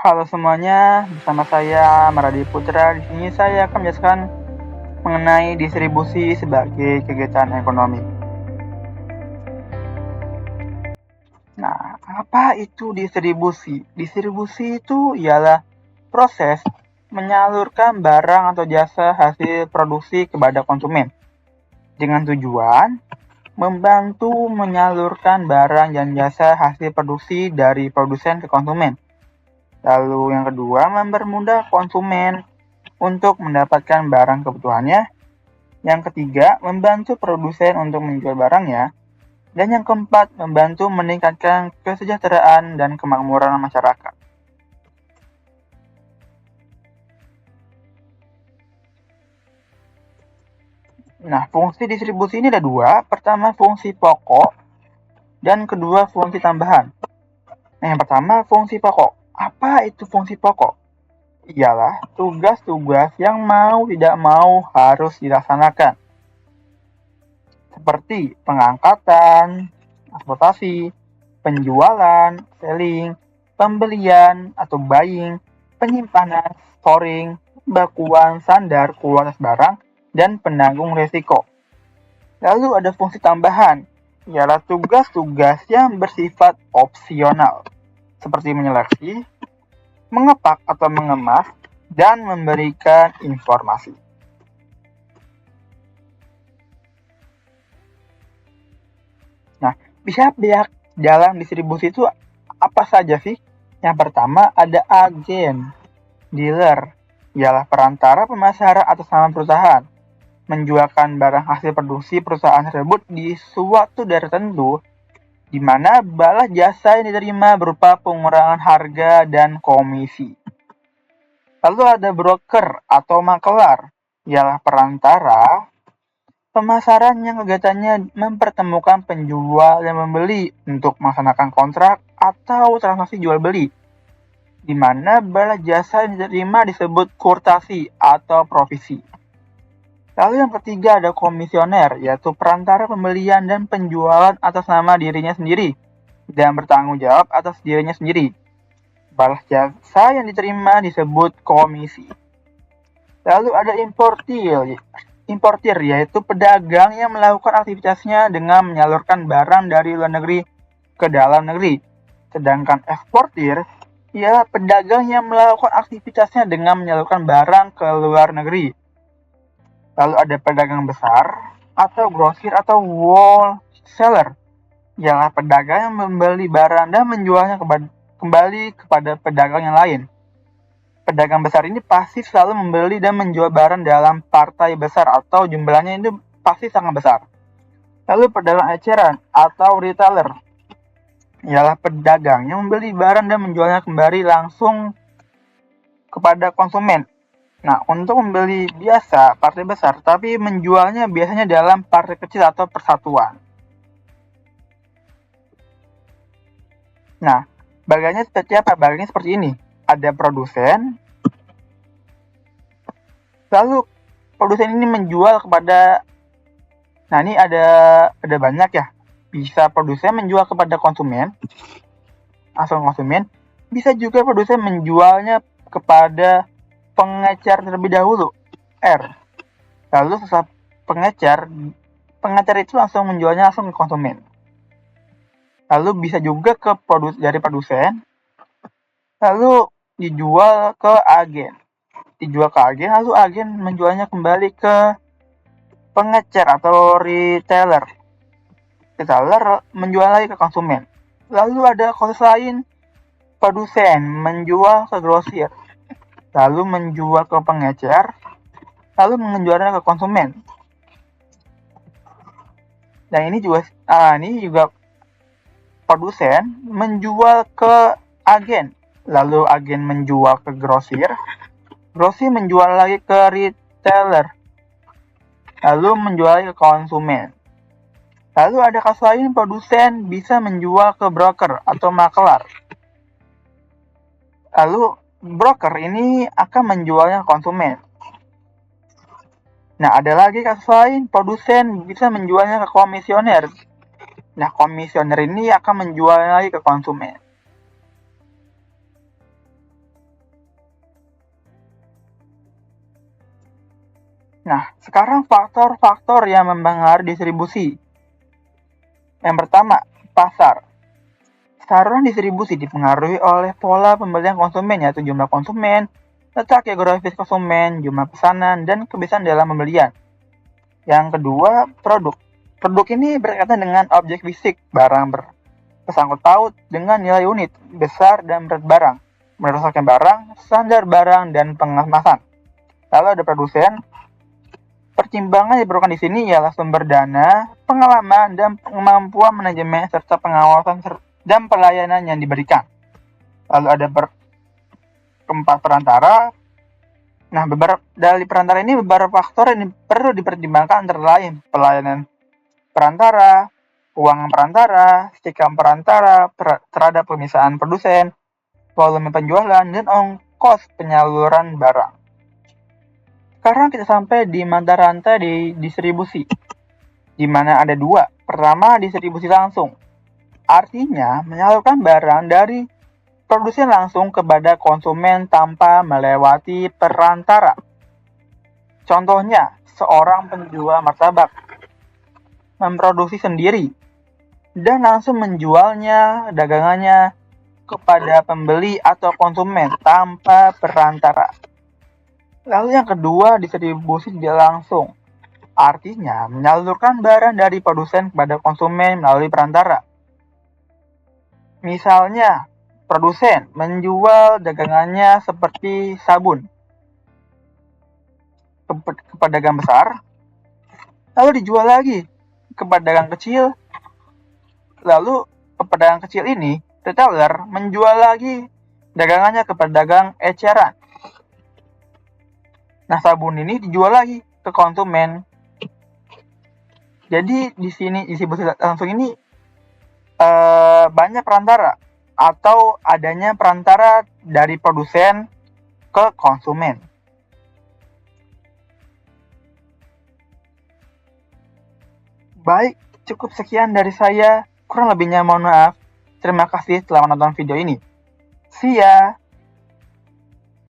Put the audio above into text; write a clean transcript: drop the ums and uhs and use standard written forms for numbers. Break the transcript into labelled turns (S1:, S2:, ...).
S1: Halo semuanya, bersama saya Maradi Putra. Di sini saya akan menjelaskan mengenai distribusi sebagai kegiatan ekonomi. Nah, apa itu distribusi? Distribusi itu ialah proses menyalurkan barang atau jasa hasil produksi kepada konsumen dengan tujuan membantu menyalurkan barang dan jasa hasil produksi dari produsen ke konsumen. Lalu yang kedua, mempermudah konsumen untuk mendapatkan barang kebutuhannya. Yang ketiga, membantu produsen untuk menjual barangnya. Dan yang keempat, membantu meningkatkan kesejahteraan dan kemakmuran masyarakat. Nah, fungsi distribusi ini ada dua. Pertama, fungsi pokok. Dan kedua, fungsi tambahan. Nah, yang pertama, fungsi pokok. Apa itu fungsi pokok? Ialah tugas-tugas yang mau tidak mau harus dilaksanakan, seperti pengangkatan, transportasi, penjualan, selling, pembelian atau buying, penyimpanan, storing, pembakuan, sandar, kualitas barang, dan penanggung risiko. Lalu ada fungsi tambahan, ialah tugas-tugas yang bersifat opsional, seperti menyeleksi, mengepak atau mengemas, dan memberikan informasi. Nah, pihak-pihak dalam distribusi itu apa saja sih? Yang pertama ada agen, dealer, ialah perantara pemasaran atas nama perusahaan, menjualkan barang hasil produksi perusahaan tersebut di suatu daerah tertentu, di mana balas jasa yang diterima berupa pengurangan harga dan komisi. Lalu ada broker atau makelar, ialah perantara pemasaran yang kegiatannya mempertemukan penjual dan membeli untuk melaksanakan kontrak atau transaksi jual beli, di mana balas jasa yang diterima disebut kurtasi atau provisi. Lalu yang ketiga ada komisioner, yaitu perantara pembelian dan penjualan atas nama dirinya sendiri dan bertanggung jawab atas dirinya sendiri. Balas jasa yang diterima disebut komisi. Lalu ada importir, yaitu pedagang yang melakukan aktivitasnya dengan menyalurkan barang dari luar negeri ke dalam negeri. Sedangkan eksportir, ialah pedagang yang melakukan aktivitasnya dengan menyalurkan barang ke luar negeri. Lalu ada pedagang besar atau grosir atau wholesaler, ialah pedagang yang membeli barang dan menjualnya kembali kepada pedagang yang lain. Pedagang besar ini pasti selalu membeli dan menjual barang dalam partai besar atau jumlahnya itu pasti sangat besar. Lalu pedagang eceran atau retailer, ialah pedagang yang membeli barang dan menjualnya kembali langsung kepada konsumen. Nah, untuk membeli biasa partai besar, tapi menjualnya biasanya dalam partai kecil atau persatuan. Nah, bagiannya seperti apa? Bagiannya seperti ini. Ada produsen, lalu produsen ini menjual kepada, nah ini ada banyak ya. Bisa produsen menjual kepada konsumen, langsung konsumen. Bisa juga produsen menjualnya kepada pengecer terlebih dahulu, R. Lalu setelah pengecer itu langsung menjualnya langsung ke konsumen. Lalu bisa juga dari produsen, lalu dijual ke agen. Lalu agen menjualnya kembali ke pengecer atau retailer. Retailer menjual lagi ke konsumen. Lalu ada proses lain, produsen menjual ke grosir, lalu menjual ke pengecer, lalu menjualnya ke konsumen. Dan ini juga produsen menjual ke agen, lalu agen menjual ke grosir menjual lagi ke retailer, lalu menjual lagi ke konsumen. Lalu ada kasus lain, produsen bisa menjual ke broker atau makelar. Lalu broker ini akan menjualnya ke konsumen. Nah, ada lagi kasus lain, produsen bisa menjualnya ke komisioner. Nah, komisioner ini akan menjualnya lagi ke konsumen. Nah, sekarang faktor-faktor yang mempengaruhi distribusi. Yang pertama, pasar. Saluran distribusi dipengaruhi oleh pola pembelian konsumen, yaitu jumlah konsumen, letak geografis konsumen, jumlah pesanan, dan kebiasaan dalam pembelian. Yang kedua, produk. Produk ini berkaitan dengan objek fisik, barang bersangkut paut dengan nilai unit, besar dan berat barang, berdasarkan barang, standar barang, dan pengemasan. Lalu ada produsen. Pertimbangan yang diperlukan di sini ialah sumber dana, pengalaman, dan kemampuan manajemen serta pengawasan dan pelayanan yang diberikan. Lalu ada keempat, perantara. Nah, dari perantara ini beberapa faktor yang perlu dipertimbangkan antara lain pelayanan perantara, keuangan perantara, sikap perantara terhadap pemisahan produsen, volume penjualan, dan ongkos penyaluran barang. Sekarang kita sampai di mata rantai di distribusi, di mana ada dua. Pertama, distribusi langsung. Artinya, menyalurkan barang dari produsen langsung kepada konsumen tanpa melewati perantara. Contohnya, seorang penjual martabak memproduksi sendiri dan langsung menjualnya dagangannya kepada pembeli atau konsumen tanpa perantara. Lalu yang kedua, distribusi tidak langsung. Artinya, menyalurkan barang dari produsen kepada konsumen melalui perantara. Misalnya, produsen menjual dagangannya seperti sabun ke pedagang besar, lalu dijual lagi ke pedagang kecil, lalu pedagang kecil ini, retailer, menjual lagi dagangannya ke pedagang eceran. Nah, sabun ini dijual lagi ke konsumen. Jadi di sini distribusi langsung ini banyak perantara atau adanya perantara dari produsen ke konsumen. Baik, cukup sekian dari saya. Kurang lebihnya mohon maaf. Terima kasih telah menonton video ini. See ya!